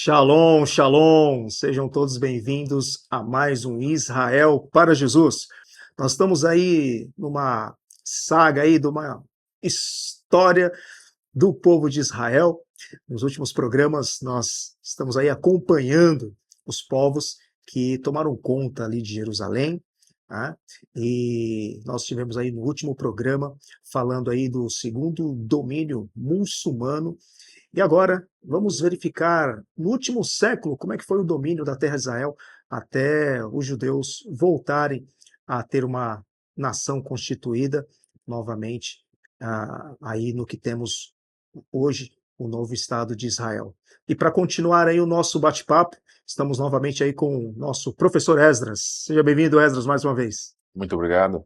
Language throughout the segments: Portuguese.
Shalom, shalom, sejam todos bem-vindos a mais um Israel para Jesus. Nós estamos aí numa saga aí, de uma história do povo de Israel. Nos últimos programas nós estamos aí acompanhando os povos que tomaram conta ali de Jerusalém, tá? E nós tivemos aí no último programa falando aí do segundo domínio muçulmano. E agora vamos verificar no último século como é que foi o domínio da terra de Israel até os judeus voltarem a ter uma nação constituída novamente, aí no que temos hoje, o novo Estado de Israel. E para continuar aí o nosso bate-papo, estamos novamente aí com o nosso professor Esdras. Seja bem-vindo, Esdras, mais uma vez. Muito obrigado.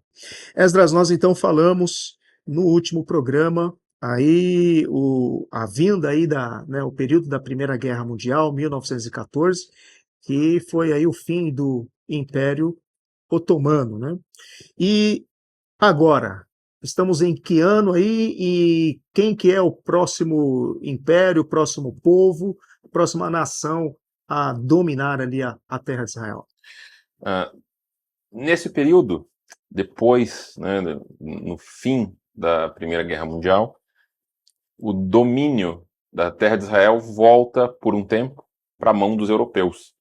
Esdras, nós então falamos no último programa aí a vinda aí o período da Primeira Guerra Mundial, 1914, que foi aí o fim do Império Otomano, né? E agora, estamos em que ano aí e quem que é o próximo império, o próximo povo, a próxima nação a dominar ali a terra de Israel? Nesse período, depois, no fim da Primeira Guerra Mundial, o domínio da terra de Israel volta por um tempo para a mão dos europeus,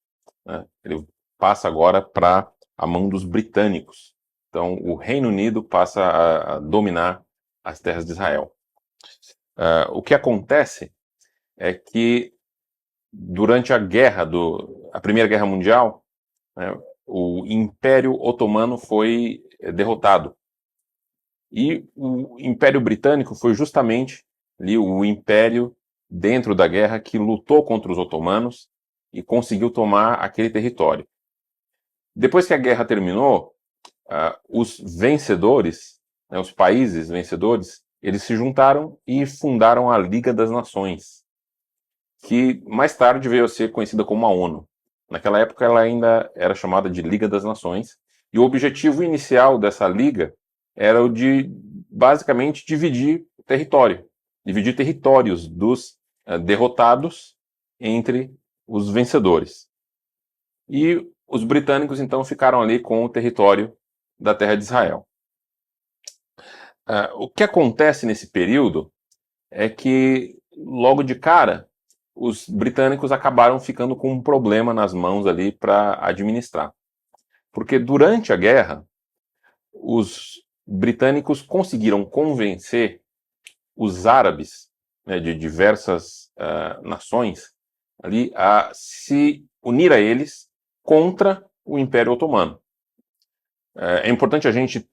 né? Ele passa agora para a mão dos britânicos. Então, o Reino Unido passa a dominar as terras de Israel. O que acontece é que durante a Primeira Guerra Mundial, né, o Império Otomano foi derrotado. E o Império Britânico foi justamente ali o império dentro da guerra que lutou contra os otomanos e conseguiu tomar aquele território. Depois que a guerra terminou, os vencedores, né, os países vencedores, eles se juntaram e fundaram a Liga das Nações, que mais tarde veio a ser conhecida como a ONU. Naquela época ela ainda era chamada de Liga das Nações, e o objetivo inicial dessa liga era o de, basicamente, dividir territórios dos derrotados entre os vencedores. E os britânicos, então, ficaram ali com o território da terra de Israel. O que acontece nesse período é que, logo de cara, os britânicos acabaram ficando com um problema nas mãos ali para administrar. Porque durante a guerra, os britânicos conseguiram convencer os árabes, né, de diversas nações ali a se unir a eles contra o Império Otomano. É importante a gente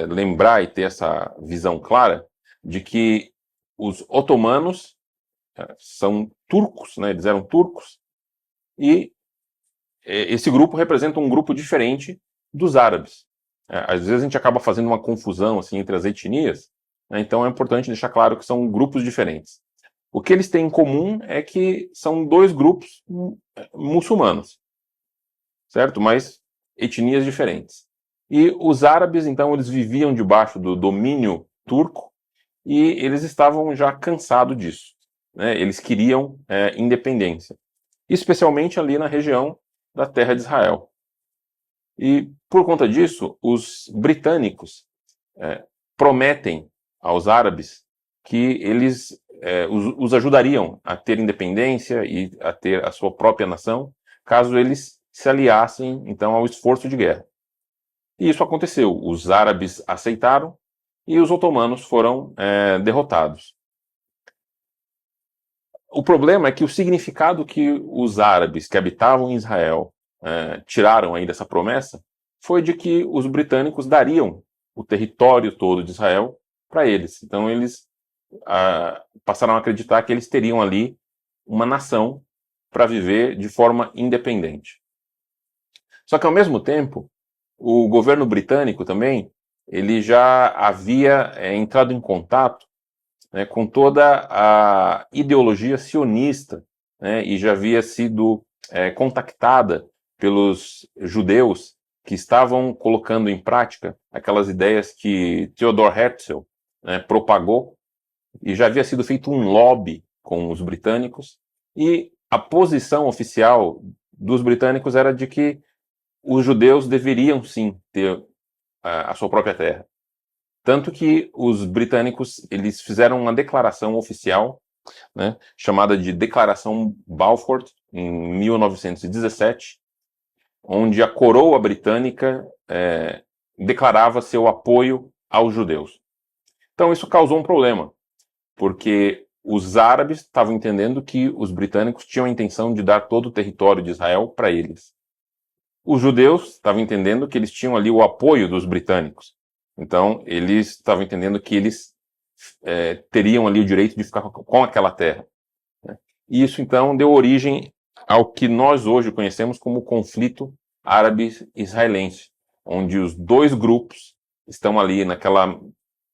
lembrar e ter essa visão clara de que os otomanos são turcos, né, eles eram turcos, e esse grupo representa um grupo diferente dos árabes. Às vezes a gente acaba fazendo uma confusão assim, entre as etnias, né, então é importante deixar claro que são grupos diferentes. O que eles têm em comum é que são dois grupos muçulmanos, certo? Mas etnias diferentes. E os árabes, então, eles viviam debaixo do domínio turco e eles estavam já cansados disso, né? Eles queriam independência, especialmente ali na região da terra de Israel. E, por conta disso, os britânicos prometem aos árabes que eles os ajudariam a ter independência e a ter a sua própria nação, caso eles se aliassem, então, ao esforço de guerra. E isso aconteceu. Os árabes aceitaram e os otomanos foram derrotados. O problema é que o significado que os árabes que habitavam em Israel tiraram aí dessa promessa foi de que os britânicos dariam o território todo de Israel para eles. Então eles passaram a acreditar que eles teriam ali uma nação para viver de forma independente. Só que ao mesmo tempo, o governo britânico também, ele já havia entrado em contato, né, com toda a ideologia sionista, né, e já havia sido contactada pelos judeus que estavam colocando em prática aquelas ideias que Theodor Herzl propagou, e já havia sido feito um lobby com os britânicos, e a posição oficial dos britânicos era de que os judeus deveriam sim ter a sua própria terra. Tanto que os britânicos eles fizeram uma declaração oficial, né, chamada de Declaração Balfour, em 1917, onde a coroa britânica declarava seu apoio aos judeus. Então isso causou um problema, porque os árabes estavam entendendo que os britânicos tinham a intenção de dar todo o território de Israel para eles. Os judeus estavam entendendo que eles tinham ali o apoio dos britânicos. Então, eles estavam entendendo que eles teriam ali o direito de ficar com aquela terra. Né? E isso, então, deu origem ao que nós hoje conhecemos como o conflito árabe-israelense, onde os dois grupos estão ali naquela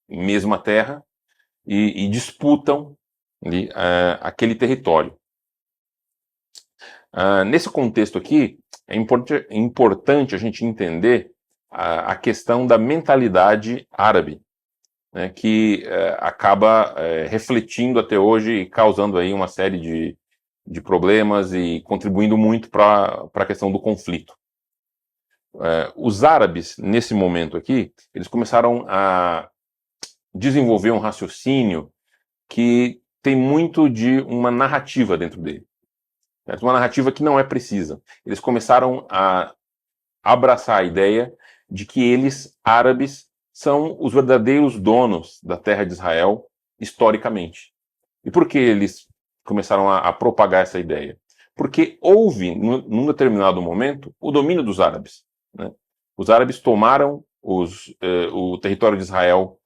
mesma terra e disputam ali, aquele território. Nesse contexto aqui, é importante a gente entender a questão da mentalidade árabe, né, que acaba refletindo até hoje e causando aí uma série de problemas e contribuindo muito para a questão do conflito. Os árabes, nesse momento aqui, eles começaram a desenvolver um raciocínio que tem muito de uma narrativa dentro dele. Uma narrativa que não é precisa. Eles começaram a abraçar a ideia de que eles, árabes, são os verdadeiros donos da terra de Israel, historicamente. E por que eles começaram a propagar essa ideia? Porque houve, num determinado momento, o domínio dos árabes. Né? Os árabes tomaram o território de Israel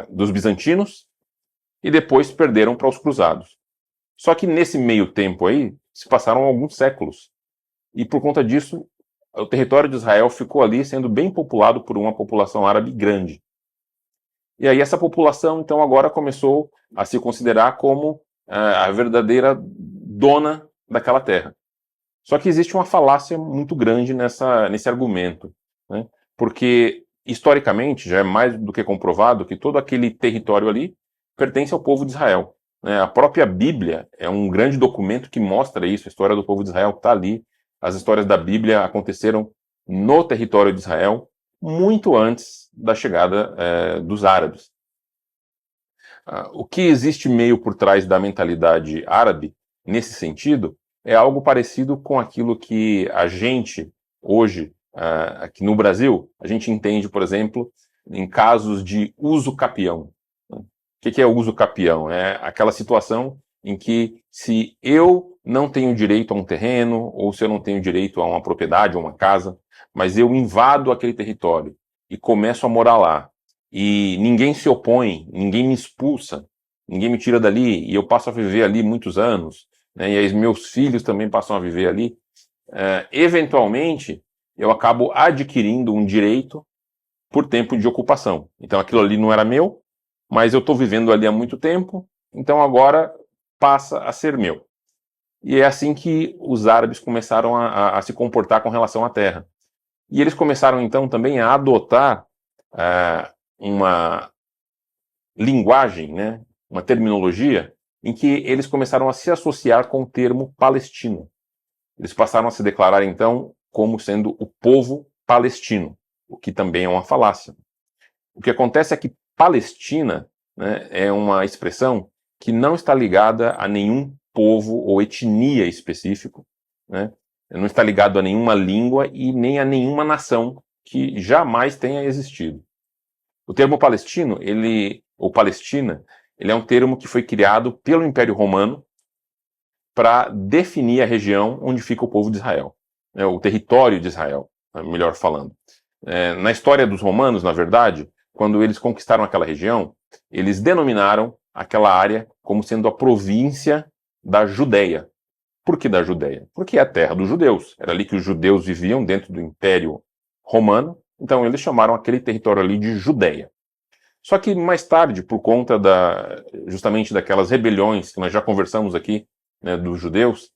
dos bizantinos e depois perderam para os cruzados. Só que nesse meio tempo aí, se passaram alguns séculos. E por conta disso, o território de Israel ficou ali sendo bem populado por uma população árabe grande. E aí essa população, então, agora começou a se considerar como a verdadeira dona daquela terra. Só que existe uma falácia muito grande nesse argumento, né? Porque, historicamente, já é mais do que comprovado que todo aquele território ali pertence ao povo de Israel. Né? A própria Bíblia é um grande documento que mostra isso, a história do povo de Israel está ali. As histórias da Bíblia aconteceram no território de Israel muito antes da chegada dos árabes. O que existe meio por trás da mentalidade árabe, nesse sentido, é algo parecido com aquilo que a gente, hoje, aqui no Brasil, a gente entende, por exemplo, em casos de uso capião. O que é uso capião? É aquela situação em que, se eu não tenho direito a um terreno, ou se eu não tenho direito a uma propriedade, a uma casa, mas eu invado aquele território e começo a morar lá, e ninguém se opõe, ninguém me expulsa, ninguém me tira dali, e eu passo a viver ali muitos anos, né, e aí meus filhos também passam a viver ali, eventualmente eu acabo adquirindo um direito por tempo de ocupação. Então aquilo ali não era meu, mas eu estou vivendo ali há muito tempo, então agora passa a ser meu. E é assim que os árabes começaram a se comportar com relação à terra. E eles começaram então também a adotar uma linguagem, né, uma terminologia, em que eles começaram a se associar com o termo palestino. Eles passaram a se declarar então como sendo o povo palestino, o que também é uma falácia. O que acontece é que Palestina, né, é uma expressão que não está ligada a nenhum povo ou etnia específico, né, não está ligado a nenhuma língua e nem a nenhuma nação que jamais tenha existido. O termo palestino, ou Palestina, ele é um termo que foi criado pelo Império Romano para definir a região onde fica o povo de Israel, né, o território de Israel, melhor falando. Na história dos romanos, na verdade, quando eles conquistaram aquela região, eles denominaram aquela área como sendo a província da Judéia. Por que da Judéia? Porque é a terra dos judeus. Era ali que os judeus viviam dentro do Império Romano, então eles chamaram aquele território ali de Judéia. Só que mais tarde, por conta justamente daquelas rebeliões que nós já conversamos aqui, né, dos judeus,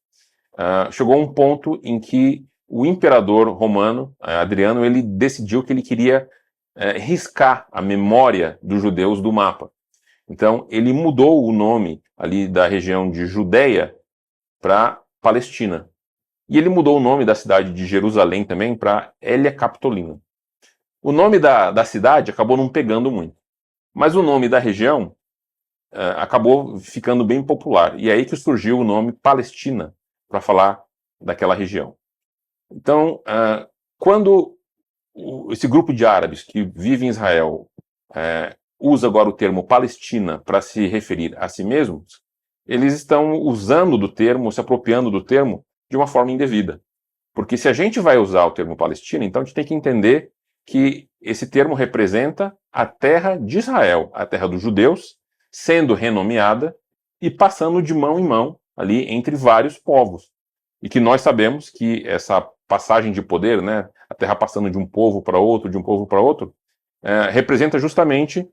chegou um ponto em que o imperador romano, Adriano, ele decidiu que ele queria riscar a memória dos judeus do mapa. Então, ele mudou o nome ali da região de Judéia para Palestina. E ele mudou o nome da cidade de Jerusalém também para Hélia Capitolina. O nome da cidade acabou não pegando muito, mas o nome da região acabou ficando bem popular. E é aí que surgiu o nome Palestina, para falar daquela região. Então, quando esse grupo de árabes que vive em Israel usa agora o termo Palestina para se referir a si mesmos, eles estão usando do termo, se apropriando do termo de uma forma indevida. Porque se a gente vai usar o termo Palestina, então a gente tem que entender que esse termo representa a terra de Israel, a terra dos judeus, sendo renomeada e passando de mão em mão ali entre vários povos. E que nós sabemos que essa passagem de poder, né, a terra passando de um povo para outro, de um povo para outro, representa justamente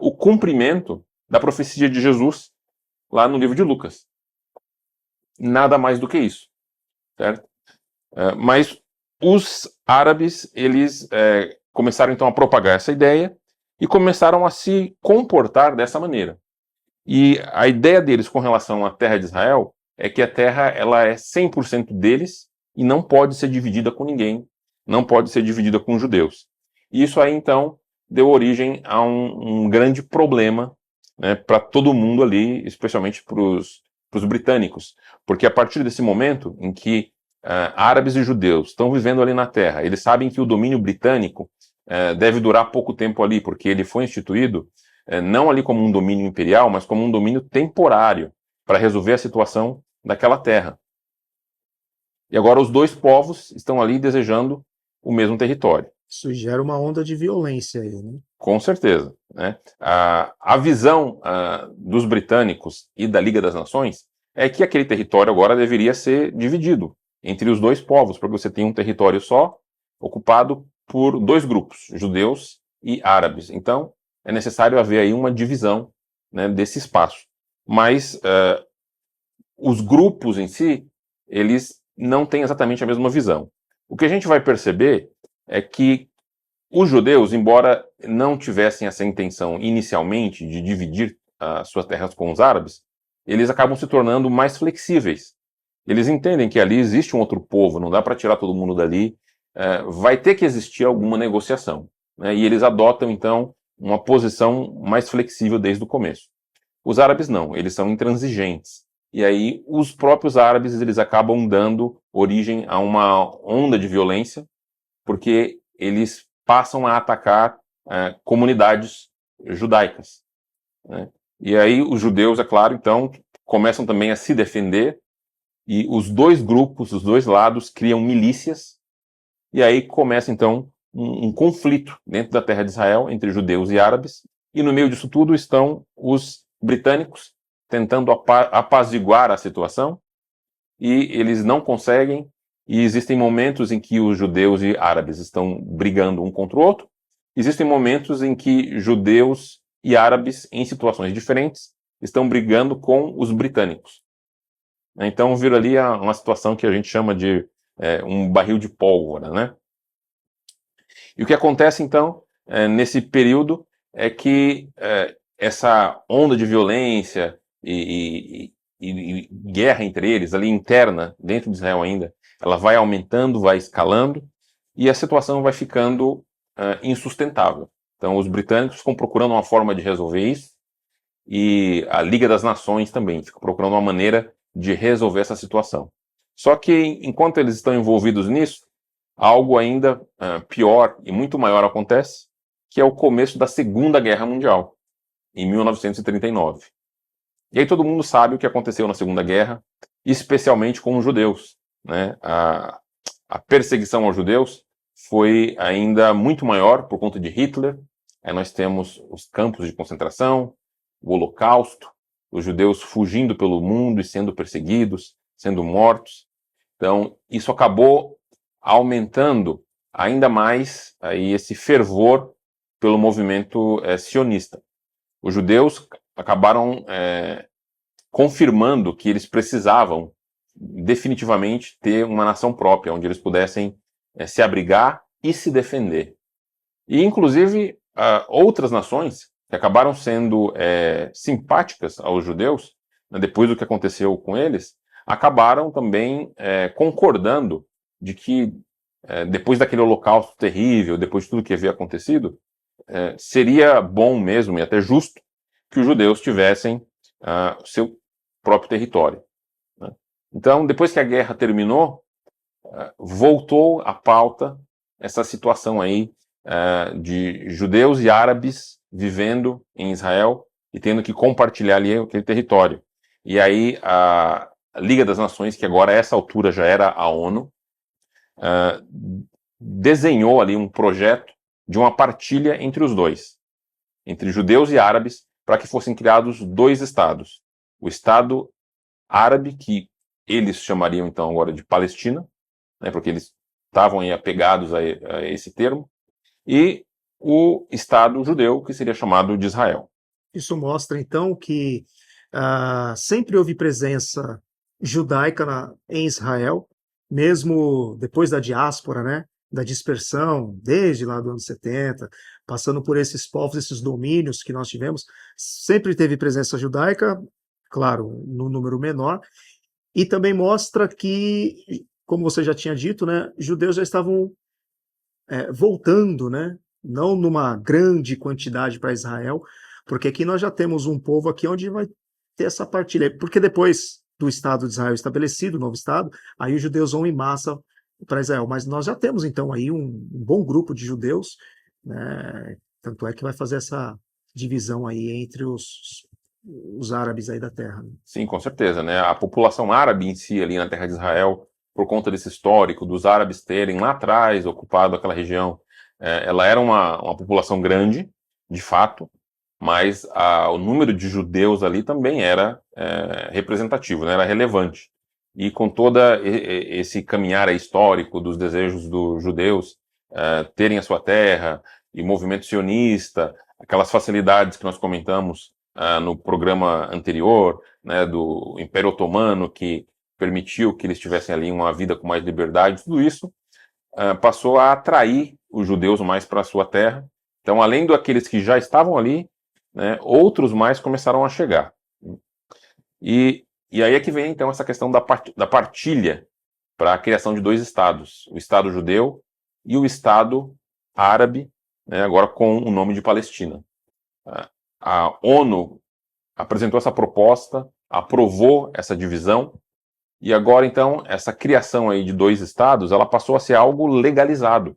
o cumprimento da profecia de Jesus lá no livro de Lucas. Nada mais do que isso, certo? Mas os árabes, eles começaram então a propagar essa ideia e começaram a se comportar dessa maneira. E a ideia deles com relação à terra de Israel é que a terra ela é 100% deles e não pode ser dividida com ninguém, não pode ser dividida com os judeus. E isso aí então deu origem a um grande problema, né, para todo mundo ali, especialmente para os britânicos, porque a partir desse momento em que árabes e judeus estão vivendo ali na terra, eles sabem que o domínio britânico deve durar pouco tempo ali, porque ele foi instituído não ali como um domínio imperial, mas como um domínio temporário para resolver a situação daquela terra. E agora os dois povos estão ali desejando o mesmo território. Isso gera uma onda de violência aí, né? Com certeza, né? A visão dos britânicos e da Liga das Nações é que aquele território agora deveria ser dividido entre os dois povos, porque você tem um território só, ocupado por dois grupos, judeus e árabes. Então, é necessário haver aí uma divisão, né, desse espaço. Mas os grupos em si, eles não têm exatamente a mesma visão. O que a gente vai perceber é que os judeus, embora não tivessem essa intenção inicialmente de dividir as suas terras com os árabes, eles acabam se tornando mais flexíveis. Eles entendem que ali existe um outro povo, não dá para tirar todo mundo dali, vai ter que existir alguma negociação, né? E eles adotam, então, uma posição mais flexível desde o começo. Os árabes não, eles são intransigentes. E aí os próprios árabes eles acabam dando origem a uma onda de violência, porque eles passam a atacar comunidades judaicas, né? E aí os judeus, é claro, então, começam também a se defender, e os dois grupos, os dois lados, criam milícias, e aí começa, então, um conflito dentro da terra de Israel, entre judeus e árabes, e no meio disso tudo estão os britânicos, tentando apaziguar a situação, e eles não conseguem, e existem momentos em que os judeus e árabes estão brigando um contra o outro, existem momentos em que judeus e árabes, em situações diferentes, estão brigando com os britânicos. Então vira ali uma situação que a gente chama de um barril de pólvora, né? E o que acontece então nesse período é que essa onda de violência e guerra entre eles, ali interna, dentro de Israel ainda, ela vai aumentando, vai escalando, e a situação vai ficando insustentável. Então os britânicos ficam procurando uma forma de resolver isso, e a Liga das Nações também fica procurando uma maneira de resolver essa situação. Só que, enquanto eles estão envolvidos nisso, algo ainda pior e muito maior acontece, que é o começo da Segunda Guerra Mundial, em 1939. E aí todo mundo sabe o que aconteceu na Segunda Guerra, especialmente com os judeus, né? A perseguição aos judeus foi ainda muito maior por conta de Hitler. Aí nós temos os campos de concentração, o Holocausto, os judeus fugindo pelo mundo e sendo perseguidos, sendo mortos. Então, isso acabou aumentando ainda mais aí esse fervor pelo movimento sionista. Os judeus acabaram confirmando que eles precisavam definitivamente ter uma nação própria, onde eles pudessem se abrigar e se defender. E, inclusive, outras nações que acabaram sendo simpáticas aos judeus, né, depois do que aconteceu com eles, acabaram também concordando de que, depois daquele holocausto terrível, depois de tudo que havia acontecido, seria bom mesmo e até justo que os judeus tivessem seu próprio território, né? Então, depois que a guerra terminou, voltou à pauta essa situação aí de judeus e árabes vivendo em Israel e tendo que compartilhar ali aquele território. E aí a Liga das Nações, que agora a essa altura já era a ONU, desenhou ali um projeto de uma partilha entre os dois, entre judeus e árabes, para que fossem criados dois estados. O Estado Árabe, que eles chamariam então agora de Palestina, né, porque eles estavam aí apegados a esse termo, e o Estado Judeu, que seria chamado de Israel. Isso mostra, então, que sempre houve presença judaica em Israel, mesmo depois da diáspora, né, da dispersão, desde lá do ano 70, passando por esses povos, esses domínios que nós tivemos, sempre teve presença judaica, claro, no número menor, e também mostra que, como você já tinha dito, né, judeus já estavam voltando, né, não numa grande quantidade para Israel, porque aqui nós já temos um povo aqui onde vai ter essa partilha, porque depois do Estado de Israel estabelecido, o novo Estado, aí os judeus vão em massa para Israel, mas nós já temos então aí um bom grupo de judeus, né, tanto é que vai fazer essa divisão aí entre os árabes aí da terra. Sim, com certeza, né? A população árabe em si ali na terra de Israel, por conta desse histórico dos árabes terem lá atrás ocupado aquela região, ela era uma população grande, de fato, mas o número de judeus ali também era representativo, né? Era relevante. E com todo esse caminhar histórico dos desejos dos judeus terem a sua terra, e movimento sionista, aquelas facilidades que nós comentamos no programa anterior, né, do Império Otomano, que permitiu que eles tivessem ali uma vida com mais liberdade, tudo isso passou a atrair os judeus mais para a sua terra. Então, além daqueles que já estavam ali, né, outros mais começaram a chegar. E aí é que vem, então, essa questão da partilha para a criação de dois estados, o Estado judeu e o Estado árabe, né, agora com o nome de Palestina. A ONU apresentou essa proposta, aprovou essa divisão, e agora, então, essa criação aí de dois estados, ela passou a ser algo legalizado,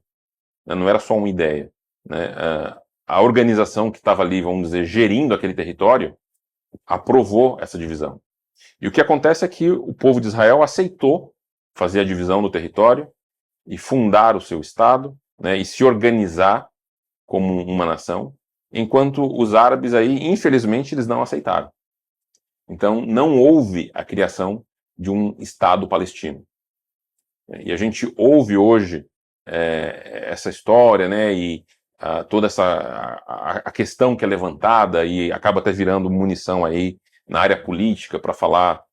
né? Não era só uma ideia, né? A organização que estava ali, vamos dizer, gerindo aquele território, aprovou essa divisão. E o que acontece é que o povo de Israel aceitou fazer a divisão do território e fundar o seu estado, né, e se organizar como uma nação, enquanto os árabes aí, infelizmente, eles não aceitaram. Então, não houve a criação de um Estado palestino. E a gente ouve hoje essa história, né, e toda a questão que é levantada e acaba até virando munição aí na área política para falar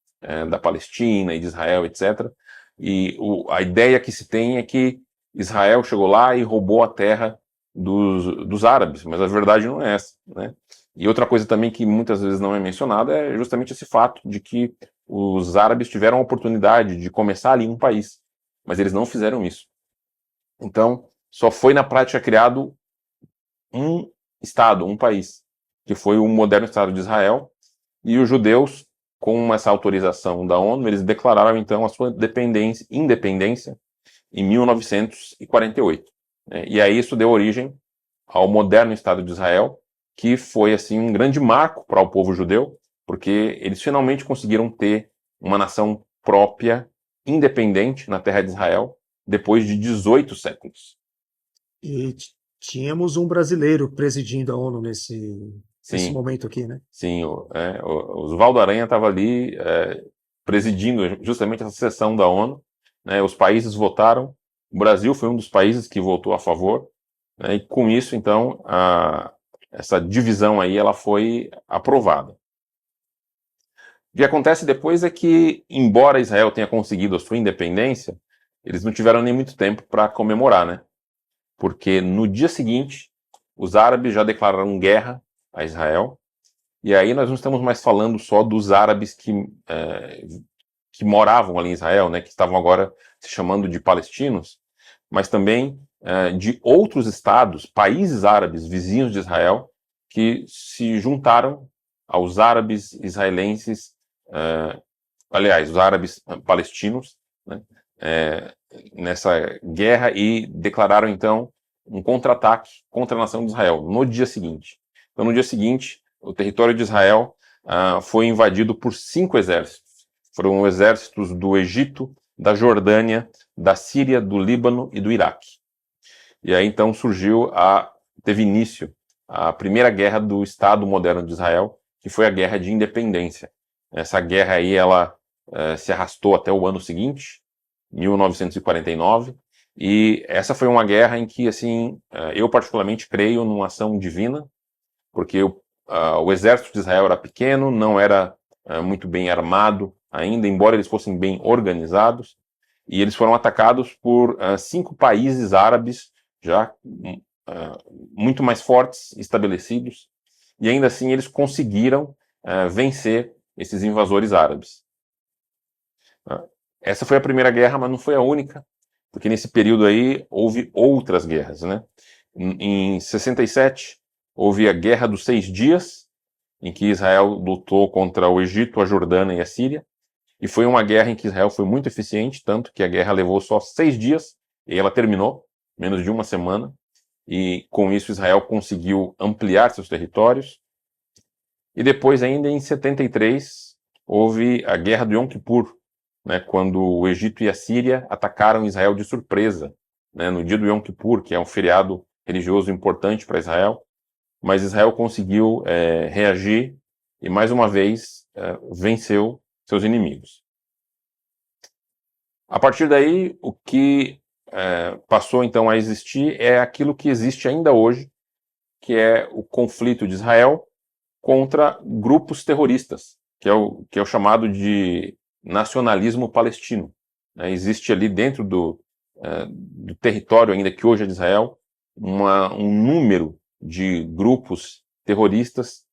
da Palestina e de Israel, etc. E a ideia que se tem é que Israel chegou lá e roubou a terra dos árabes, mas a verdade não é essa, né? E outra coisa também que muitas vezes não é mencionada é justamente esse fato de que os árabes tiveram a oportunidade de começar ali um país, mas eles não fizeram isso. Então, só foi na prática criado um Estado, um país, que foi o moderno Estado de Israel, e os judeus, com essa autorização da ONU, eles declararam então a sua independência em 1948. E aí isso deu origem ao moderno Estado de Israel, que foi assim um grande marco para o povo judeu, porque eles finalmente conseguiram ter uma nação própria, independente na terra de Israel, depois de 18 séculos. E tínhamos um brasileiro presidindo a ONU nesse momento aqui, né? Sim, o Oswaldo Aranha estava ali presidindo justamente essa sessão da ONU, né? Os países votaram, o Brasil foi um dos países que votou a favor, né? E com isso, então, essa divisão aí ela foi aprovada. O que acontece depois é que, embora Israel tenha conseguido a sua independência, eles não tiveram nem muito tempo para comemorar, né? Porque no dia seguinte, os árabes já declararam guerra a Israel, e aí nós não estamos mais falando só dos árabes que que moravam ali em Israel, né, que estavam agora se chamando de palestinos, mas também de outros estados, países árabes vizinhos de Israel, que se juntaram aos árabes israelenses, aliás, os árabes palestinos, né, nessa guerra, e declararam então um contra-ataque contra a nação de Israel no dia seguinte. Então, no dia seguinte, o território de Israel foi invadido por 5 exércitos. Foram exércitos do Egito, da Jordânia, da Síria, do Líbano e do Iraque. E aí então teve início a primeira guerra do Estado moderno de Israel, que foi a Guerra de Independência. Essa guerra aí, ela se arrastou até o ano seguinte, 1949, e essa foi uma guerra em que, assim, eu particularmente creio numa ação divina, porque o exército de Israel era pequeno, não era muito bem armado ainda, embora eles fossem bem organizados, e eles foram atacados por 5 países árabes já muito mais fortes, estabelecidos, e ainda assim eles conseguiram vencer esses invasores árabes. Essa foi a primeira guerra, mas não foi a única, porque nesse período aí houve outras guerras, né? Em 67, houve a Guerra dos 6 Dias, em que Israel lutou contra o Egito, a Jordânia e a Síria, e foi uma guerra em que Israel foi muito eficiente, tanto que a guerra levou só 6 dias, e ela terminou, menos de uma semana, e com isso Israel conseguiu ampliar seus territórios. E depois, ainda em 73, houve a Guerra do Yom Kippur, né, quando o Egito e a Síria atacaram Israel de surpresa, né, no dia do Yom Kippur, que é um feriado religioso importante para Israel, mas Israel conseguiu reagir e, mais uma vez, venceu seus inimigos. A partir daí, o que passou então a existir é aquilo que existe ainda hoje, que é o conflito de Israel contra grupos terroristas, que é o chamado de nacionalismo palestino. Existe ali dentro do território ainda que hoje é de Israel um número de grupos terroristas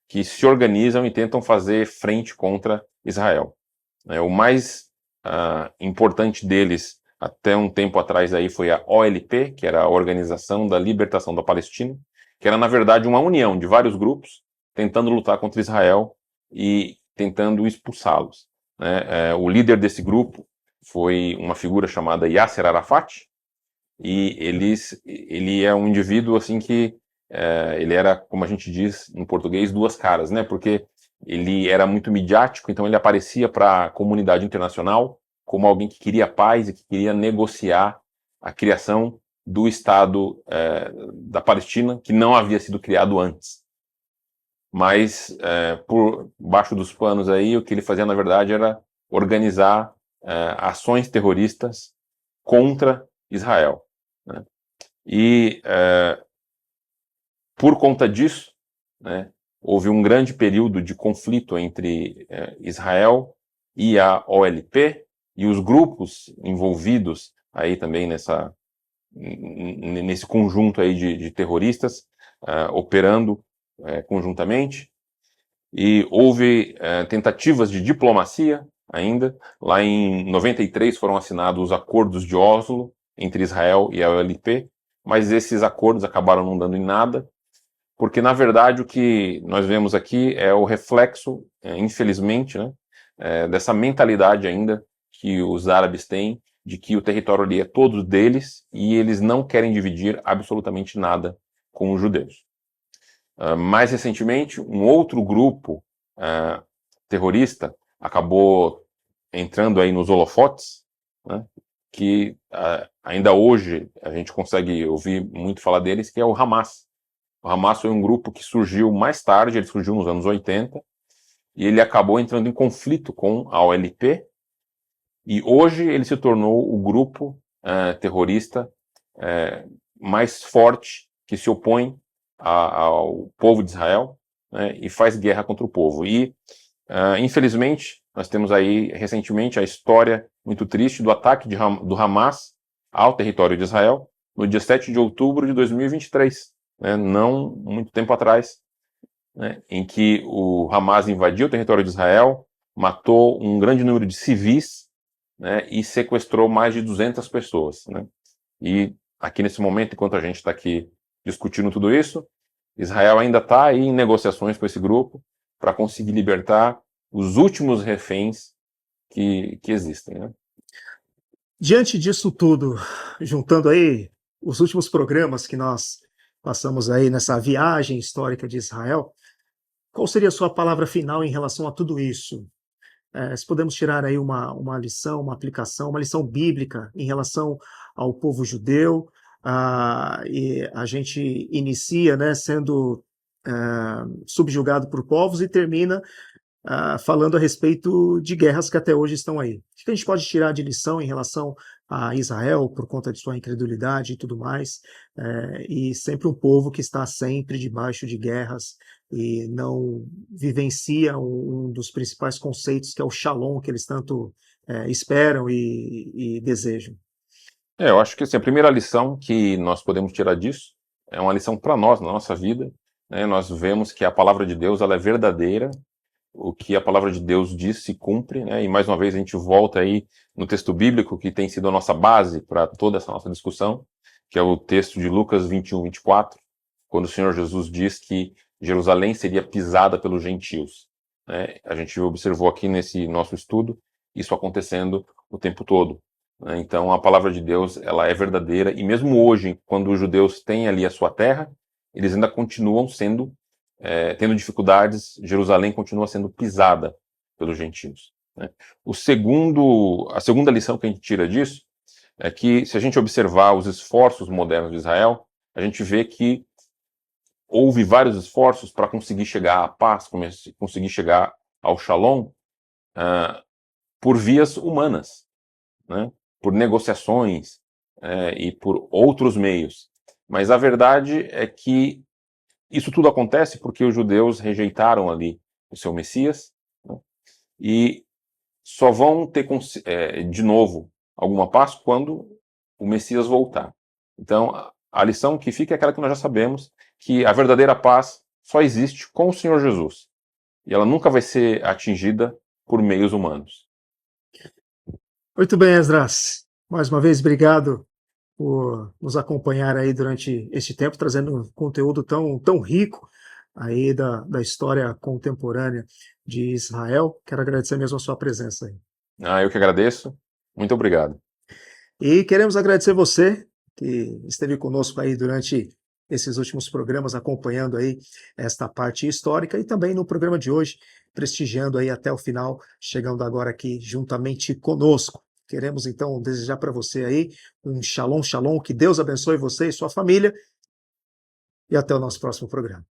que se organizam e tentam fazer frente contra Israel. O mais importante deles, até um tempo atrás, aí, foi a OLP, que era a Organização da Libertação da Palestina, que era, na verdade, uma união de vários grupos tentando lutar contra Israel e tentando expulsá-los. O líder desse grupo foi uma figura chamada Yasser Arafat, e ele é um indivíduo assim que ele era, como a gente diz em português, duas caras, né? Porque ele era muito midiático, então ele aparecia para a comunidade internacional como alguém que queria paz e que queria negociar a criação do Estado da Palestina, que não havia sido criado antes. Mas, por baixo dos panos aí, o que ele fazia, na verdade, era organizar ações terroristas contra Israel, né? E, por conta disso, né, houve um grande período de conflito entre Israel e a OLP, e os grupos envolvidos aí também nesse conjunto aí de terroristas operando conjuntamente. E houve tentativas de diplomacia ainda. Lá em 93 foram assinados os acordos de Oslo entre Israel e a OLP, mas esses acordos acabaram não dando em nada, porque, na verdade, o que nós vemos aqui é o reflexo, infelizmente, né, dessa mentalidade ainda que os árabes têm, de que o território ali é todo deles e eles não querem dividir absolutamente nada com os judeus. Mais recentemente, um outro grupo terrorista acabou entrando aí nos holofotes, né, que ainda hoje a gente consegue ouvir muito falar deles, que é o Hamas. O Hamas foi um grupo que surgiu mais tarde, ele surgiu nos anos 80, e ele acabou entrando em conflito com a OLP, e hoje ele se tornou o grupo terrorista mais forte que se opõe ao povo de Israel, né, e faz guerra contra o povo. E, infelizmente, nós temos aí recentemente a história muito triste do ataque do Hamas ao território de Israel, no dia 7 de outubro de 2023, né, não muito tempo atrás, né, em que o Hamas invadiu o território de Israel, matou um grande número de civis, né, e sequestrou mais de 200 pessoas. Né? E aqui nesse momento, enquanto a gente está aqui discutindo tudo isso, Israel ainda está aí em negociações com esse grupo para conseguir libertar os últimos reféns que existem. Né? Diante disso tudo, juntando aí os últimos programas que nós passamos aí nessa viagem histórica de Israel, qual seria a sua palavra final em relação a tudo isso? Se podemos tirar aí uma lição, uma aplicação, uma lição bíblica em relação ao povo judeu, e a gente inicia, né, sendo subjugado por povos e termina falando a respeito de guerras que até hoje estão aí. O que a gente pode tirar de lição em relação a Israel por conta de sua incredulidade e tudo mais, e sempre um povo que está sempre debaixo de guerras e não vivencia um dos principais conceitos, que é o Shalom, que eles tanto esperam e desejam. Eu acho que assim, a primeira lição que nós podemos tirar disso é uma lição para nós, na nossa vida. Né? Nós vemos que a palavra de Deus ela é verdadeira, o que a palavra de Deus diz se cumpre, né? E mais uma vez a gente volta aí no texto bíblico que tem sido a nossa base para toda essa nossa discussão, que é o texto de Lucas 21, 24, quando o Senhor Jesus diz que Jerusalém seria pisada pelos gentios. Né? A gente observou aqui nesse nosso estudo isso acontecendo o tempo todo. Né? Então a palavra de Deus ela é verdadeira, e mesmo hoje, quando os judeus têm ali a sua terra, eles ainda continuam sendo tendo dificuldades, Jerusalém continua sendo pisada pelos gentios. Né? A segunda lição que a gente tira disso é que, se a gente observar os esforços modernos de Israel, a gente vê que houve vários esforços para conseguir chegar à paz, conseguir chegar ao Shalom, por vias humanas, né? Por negociações e por outros meios. Mas a verdade é que isso tudo acontece porque os judeus rejeitaram ali o seu Messias, né? E só vão ter de novo alguma paz quando o Messias voltar. Então, a lição que fica é aquela que nós já sabemos, que a verdadeira paz só existe com o Senhor Jesus. E ela nunca vai ser atingida por meios humanos. Muito bem, Esdras. Mais uma vez, obrigado por nos acompanhar aí durante este tempo, trazendo conteúdo tão rico aí da história contemporânea de Israel. Quero agradecer mesmo a sua presença aí. Eu que agradeço. Muito obrigado. E queremos agradecer você que esteve conosco aí durante esses últimos programas, acompanhando aí esta parte histórica, e também no programa de hoje, prestigiando aí até o final, chegando agora aqui juntamente conosco. Queremos então desejar para você aí um shalom, shalom, que Deus abençoe você e sua família, e até o nosso próximo programa.